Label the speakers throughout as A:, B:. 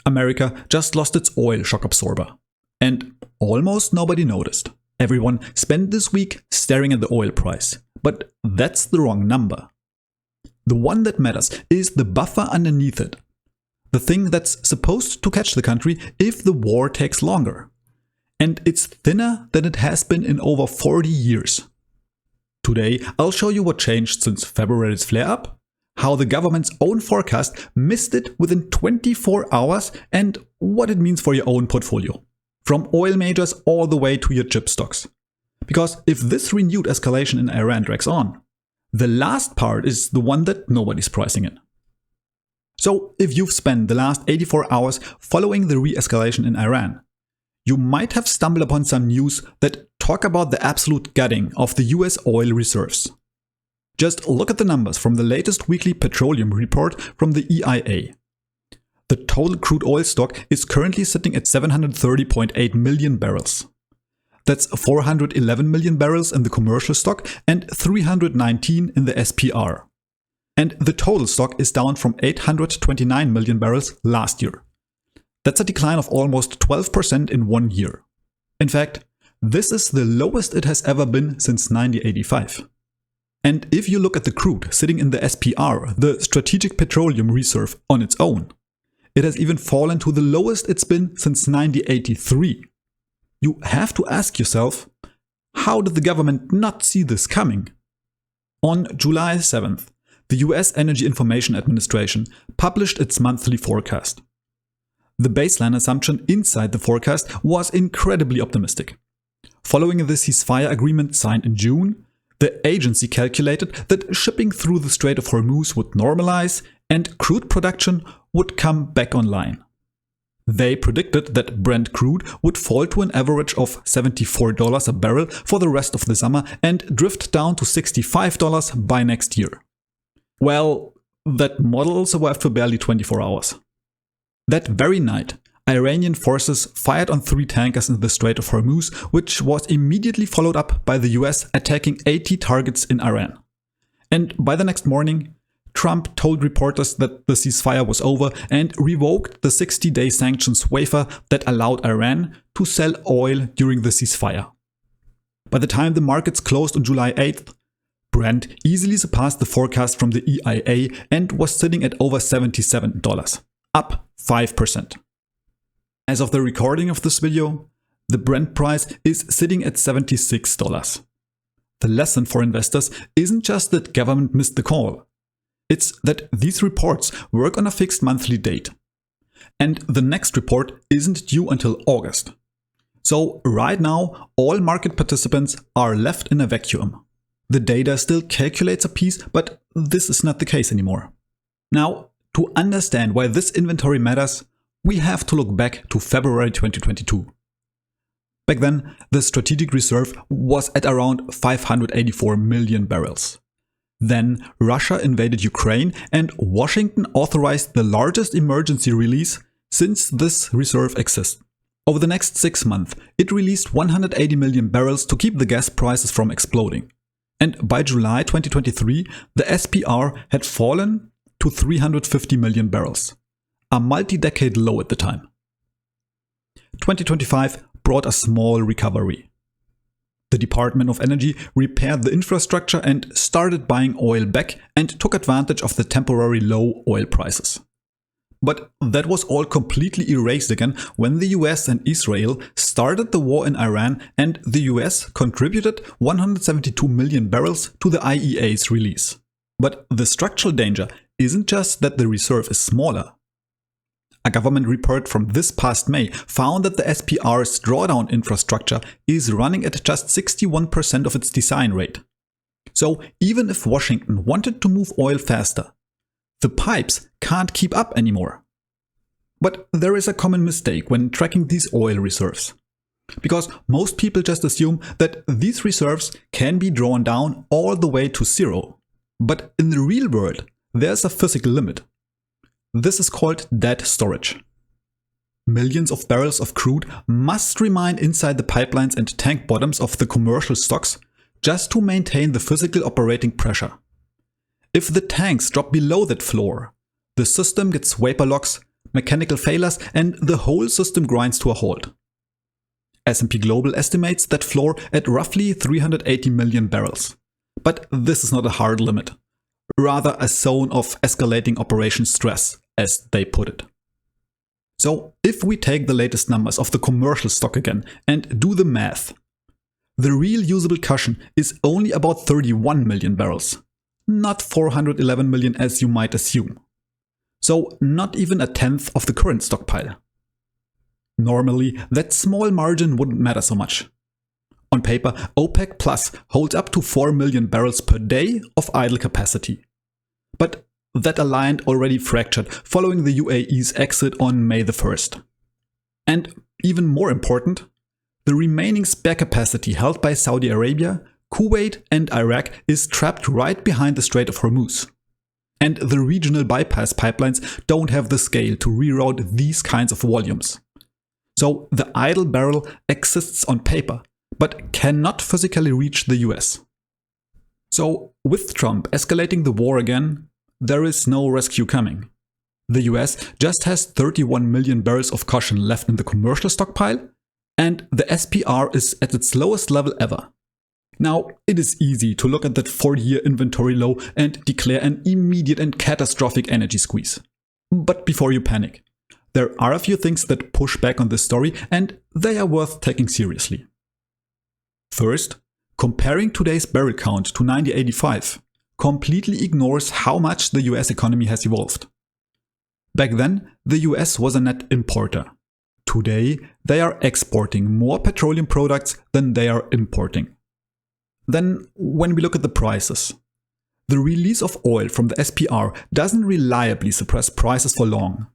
A: America just lost its oil shock absorber. And almost nobody noticed. Everyone spent this week staring at the oil price. But that's the wrong number. The one that matters is the buffer underneath it. The thing that's supposed to catch the country if the war takes longer. And it's thinner than it has been in over 40 years. Today, I'll show you what changed since February's flare-up, how the government's own forecast missed it within 24 hours, and what it means for your own portfolio. From oil majors all the way to your chip stocks. Because if this renewed escalation in Iran drags on, the last part is the one that nobody's pricing in. So if you've spent the last 84 hours following the re-escalation in Iran, you might have stumbled upon some news that talk about the absolute gutting of the US oil reserves. Just look at the numbers from the latest weekly petroleum report from the EIA. The total crude oil stock is currently sitting at 730.8 million barrels. That's 411 million barrels in the commercial stock and 319 in the SPR. And the total stock is down from 829 million barrels last year. That's a decline of almost 12% in 1 year. In fact, this is the lowest it has ever been since 1985. And if you look at the crude sitting in the SPR, the Strategic Petroleum Reserve, on its own, it has even fallen to the lowest it's been since 1983. You have to ask yourself, how did the government not see this coming? On July 7th, the US Energy Information Administration published its monthly forecast. The baseline assumption inside the forecast was incredibly optimistic. Following the ceasefire agreement signed in June, the agency calculated that shipping through the Strait of Hormuz would normalize and crude production would come back online. They predicted that Brent crude would fall to an average of $74 a barrel for the rest of the summer and drift down to $65 by next year. Well, that model survived for barely 24 hours. That very night, Iranian forces fired on 3 tankers in the Strait of Hormuz, which was immediately followed up by the US attacking 80 targets in Iran. And by the next morning, Trump told reporters that the ceasefire was over and revoked the 60-day sanctions waiver that allowed Iran to sell oil during the ceasefire. By the time the markets closed on July 8th, Brent easily surpassed the forecast from the EIA and was sitting at over $77, up 5%. As of the recording of this video, the Brent price is sitting at $76. The lesson for investors isn't just that government missed the call. It's that these reports work on a fixed monthly date. And the next report isn't due until August. So right now, all market participants are left in a vacuum. The data still calculates a piece, but this is not the case anymore. Now, to understand why this inventory matters, we have to look back to February 2022. Back then, the strategic reserve was at around 584 million barrels. Then Russia invaded Ukraine and Washington authorized the largest emergency release since this reserve exists. Over the next 6 months, it released 180 million barrels to keep the gas prices from exploding. And by July 2023, the SPR had fallen to 350 million barrels, a multi-decade low at the time. 2025 brought a small recovery. The Department of Energy repaired the infrastructure and started buying oil back and took advantage of the temporary low oil prices. But that was all completely erased again when the US and Israel started the war in Iran and the US contributed 172 million barrels to the IEA's release. But the structural danger isn't just that the reserve is smaller. A government report from this past May found that the SPR's drawdown infrastructure is running at just 61% of its design rate. So even if Washington wanted to move oil faster, the pipes can't keep up anymore. But there is a common mistake when tracking these oil reserves. Because most people just assume that these reserves can be drawn down all the way to zero. But in the real world, there's a physical limit. This is called dead storage. Millions of barrels of crude must remain inside the pipelines and tank bottoms of the commercial stocks just to maintain the physical operating pressure. If the tanks drop below that floor, the system gets vapor locks, mechanical failures, and the whole system grinds to a halt. S&P Global estimates that floor at roughly 380 million barrels. But this is not a hard limit, rather a zone of escalating operation stress, as they put it. So if we take the latest numbers of the commercial stock again and do the math, the real usable cushion is only about 31 million barrels, not 411 million as you might assume. So not even a tenth of the current stockpile. Normally, that small margin wouldn't matter so much. On paper, OPEC Plus holds up to 4 million barrels per day of idle capacity. But that alliance already fractured following the UAE's exit on May the 1st. And even more important, the remaining spare capacity held by Saudi Arabia, Kuwait and Iraq is trapped right behind the Strait of Hormuz. And the regional bypass pipelines don't have the scale to reroute these kinds of volumes. So the idle barrel exists on paper, but cannot physically reach the US. So with Trump escalating the war again, there is no rescue coming. The US just has 31 million barrels of cushion left in the commercial stockpile, and the SPR is at its lowest level ever. Now, it is easy to look at that 40-year inventory low and declare an immediate and catastrophic energy squeeze. But before you panic, there are a few things that push back on this story, and they are worth taking seriously. First, comparing today's barrel count to 1985 completely ignores how much the US economy has evolved. Back then, the US was a net importer. Today, they are exporting more petroleum products than they are importing. Then, when we look at the prices, the release of oil from the SPR doesn't reliably suppress prices for long.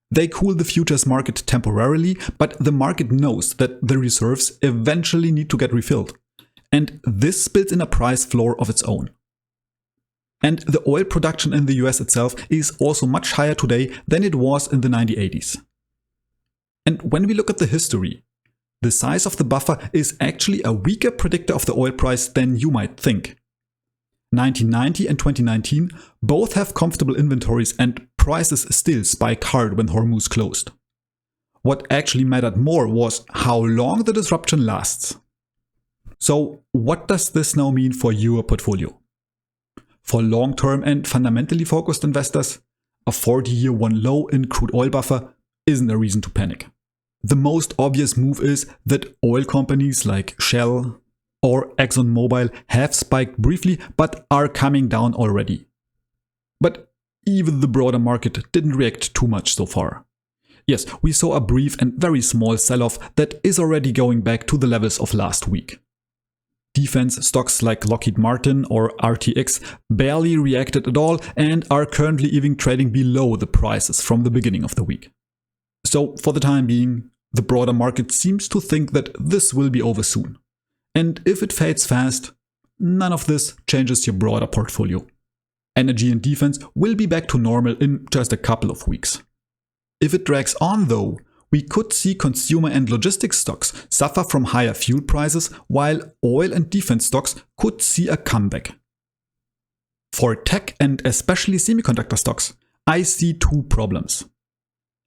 A: They cool the futures market temporarily, but the market knows that the reserves eventually need to get refilled. And this builds in a price floor of its own. And the oil production in the US itself is also much higher today than it was in the 1980s. And when we look at the history, the size of the buffer is actually a weaker predictor of the oil price than you might think. 1990 and 2019 both have comfortable inventories and prices still spiked hard when Hormuz closed. What actually mattered more was how long the disruption lasts. So what does this now mean for your portfolio? For long-term and fundamentally focused investors, a 40-year one low in crude oil buffer isn't a reason to panic. The most obvious move is that oil companies like Shell or ExxonMobil have spiked briefly but are coming down already. But even the broader market didn't react too much so far. Yes, we saw a brief and very small sell-off that is already going back to the levels of last week. Defense stocks like Lockheed Martin or RTX barely reacted at all and are currently even trading below the prices from the beginning of the week. So for the time being, the broader market seems to think that this will be over soon. And if it fades fast, none of this changes your broader portfolio. Energy and defense will be back to normal in just a couple of weeks. If it drags on though, we could see consumer and logistics stocks suffer from higher fuel prices, while oil and defense stocks could see a comeback. For tech and especially semiconductor stocks, I see two problems.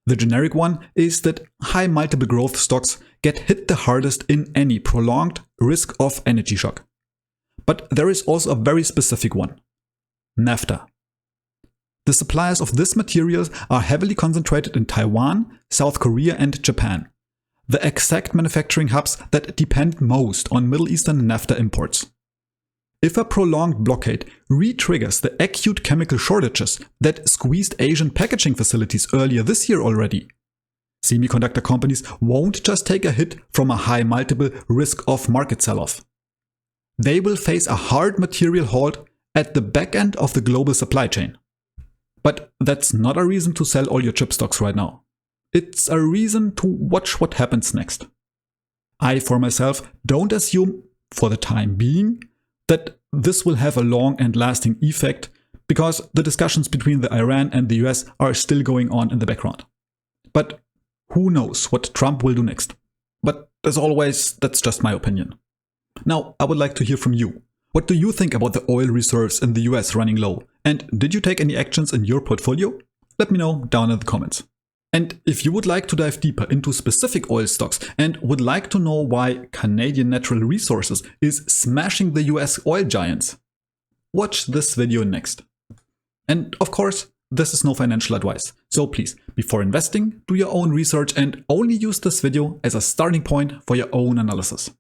A: The generic one is that high multiple growth stocks get hit the hardest in any prolonged risk of energy shock. But there is also a very specific one: naphtha. The suppliers of this material are heavily concentrated in Taiwan, South Korea and Japan, the exact manufacturing hubs that depend most on Middle Eastern naphtha imports. If a prolonged blockade re-triggers the acute chemical shortages that squeezed Asian packaging facilities earlier this year already, semiconductor companies won't just take a hit from a high multiple risk of market sell-off. They will face a hard material halt at the back end of the global supply chain. But that's not a reason to sell all your chip stocks right now. It's a reason to watch what happens next. I, for myself, don't assume, for the time being, that this will have a long and lasting effect, because the discussions between the Iran and the US are still going on in the background. But who knows what Trump will do next? But as always, that's just my opinion. Now, I would like to hear from you. What do you think about the oil reserves in the US running low? And did you take any actions in your portfolio? Let me know down in the comments. And if you would like to dive deeper into specific oil stocks and would like to know why Canadian Natural Resources is smashing the US oil giants, watch this video next. And of course, this is no financial advice, so please, before investing, do your own research and only use this video as a starting point for your own analysis.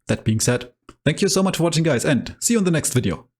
A: That being said, thank you so much for watching guys, and see you in the next video.